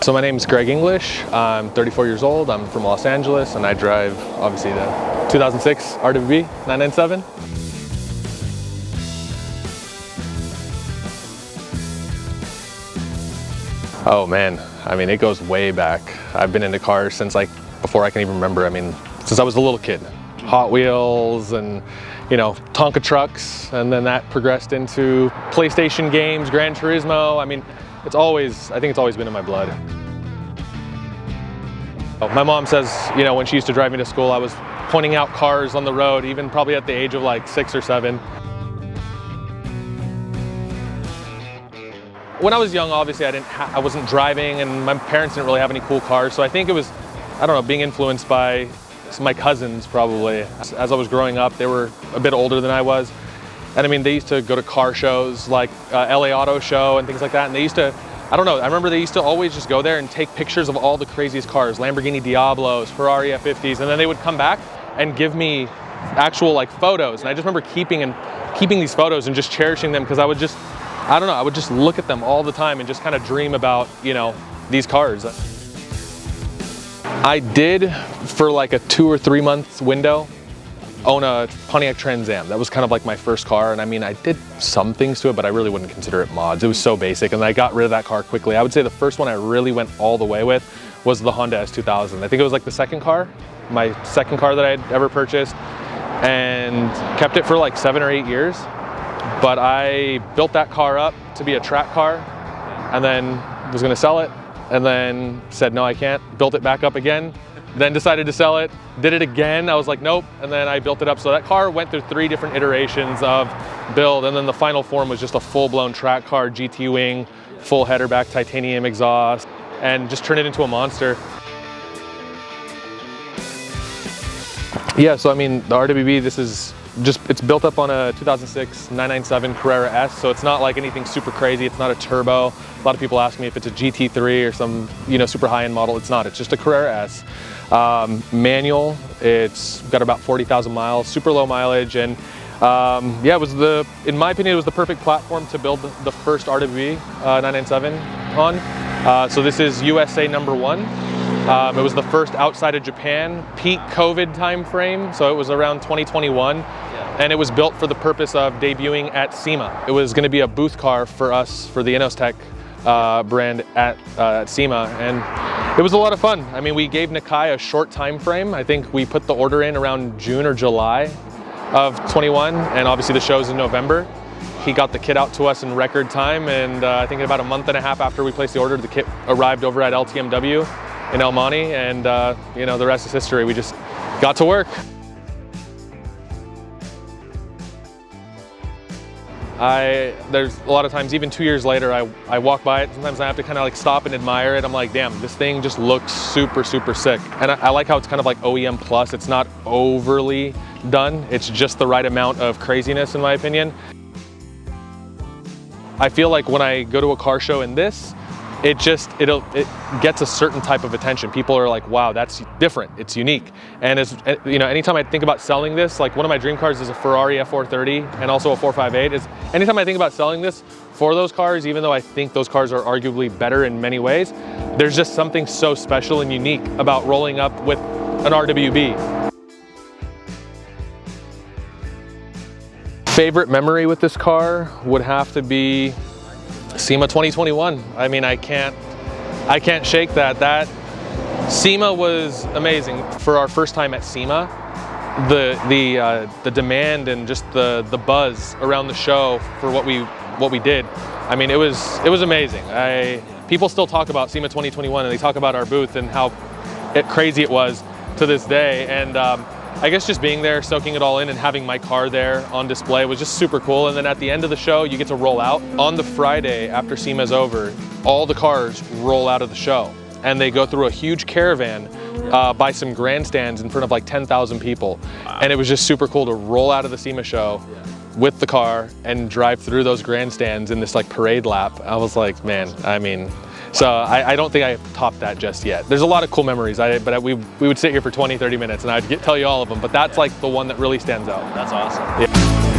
So my name is Greg English. I'm 34 years old. I'm from Los Angeles, and I drive, obviously, the 2006 RWB 997. Oh man, I mean, it goes way back. I've been into cars since like before I can even remember. I mean, since I was a little kid. Hot Wheels and, you know, Tonka trucks, and then that progressed into PlayStation games, Gran Turismo. I mean, I think it's always been in my blood. My mom says, you know, when she used to drive me to school, I was pointing out cars on the road, even probably at the age of like 6 or 7. When I was young, obviously I wasn't driving, and my parents didn't really have any cool cars. So I think it was, I don't know, being influenced by my cousins probably. As I was growing up, they were a bit older than I was. And I mean, they used to go to car shows like LA Auto Show and things like that. And they used to, I don't know, I remember they used to always just go there and take pictures of all the craziest cars, Lamborghini Diablos, Ferrari F50s, and then they would come back and give me actual like photos. And I just remember keeping these photos and just cherishing them, because I would just, I don't know, I would just look at them all the time and just kind of dream about, you know, these cars. I did, for like a 2 or 3 month window, own a Pontiac Trans Am. That was kind of like my first car, and I mean, I did some things to it, but I really wouldn't consider it mods. It was so basic, and I got rid of that car quickly. I would say the first one I really went all the way with was the Honda S2000. I think it was like the second car, my second car that I'd ever purchased, and kept it for like 7 or 8 years. But I built that car up to be a track car, and then was gonna sell it, and then said, no, I can't. Built it back up again, then decided to sell it, did it again. I was like, nope, and then I built it up. So that car went through 3 different iterations of build, and then the final form was just a full-blown track car, GT wing, full header back, titanium exhaust, and just turned it into a monster. Yeah, so I mean, the RWB, this is just, it's built up on a 2006 997 Carrera S, so it's not like anything super crazy. It's not a turbo. A lot of people ask me if it's a GT3 or some, you know, super high-end model. It's not. It's just a Carrera S. Manual. It's got about 40,000 miles, super low mileage, and yeah, it was in my opinion, it was the perfect platform to build the first RWB 997 on. So this is USA #1. It was the first outside of Japan, peak COVID time frame, so it was around 2021. And it was built for the purpose of debuting at SEMA. It was gonna be a booth car for us, for the INOZOTEK brand at SEMA, and it was a lot of fun. I mean, we gave Nakai a short time frame. I think we put the order in around June or July of 21, and obviously the show's in November. He got the kit out to us in record time, and I think about a month and a half after we placed the order, the kit arrived over at LTMW in El Monte, and you know, the rest is history. We just got to work. There's a lot of times, even 2 years later, I walk by it. Sometimes I have to kind of like stop and admire it. I'm like, damn, this thing just looks super, super sick. And I like how it's kind of like OEM plus. It's not overly done. It's just the right amount of craziness, in my opinion. I feel like when I go to a car show in this, it gets a certain type of attention. People are like, wow, that's different, it's unique. And as you know, anytime I think about selling this, like one of my dream cars is a Ferrari F430 and also a 458. Anytime I think about selling this for those cars, even though I think those cars are arguably better in many ways, there's just something so special and unique about rolling up with an RWB. Favorite memory with this car would have to be SEMA 2021. I mean, I can't shake that. That SEMA was amazing. For our first time at SEMA, the demand and just the buzz around the show for what we did, I mean, it was amazing. People still talk about SEMA 2021, and they talk about our booth and how crazy it was to this day. And I guess just being there, soaking it all in, and having my car there on display was just super cool. And then at the end of the show, you get to roll out. On the Friday after SEMA's over, all the cars roll out of the show, and they go through a huge caravan by some grandstands in front of like 10,000 people. Wow. And it was just super cool to roll out of the SEMA show with the car and drive through those grandstands in this like parade lap. I was like, man, I mean, so I don't think I've topped that just yet. There's a lot of cool memories, but we would sit here for 20, 30 minutes and I'd tell you all of them, but that's like the one that really stands out. That's awesome. Yeah.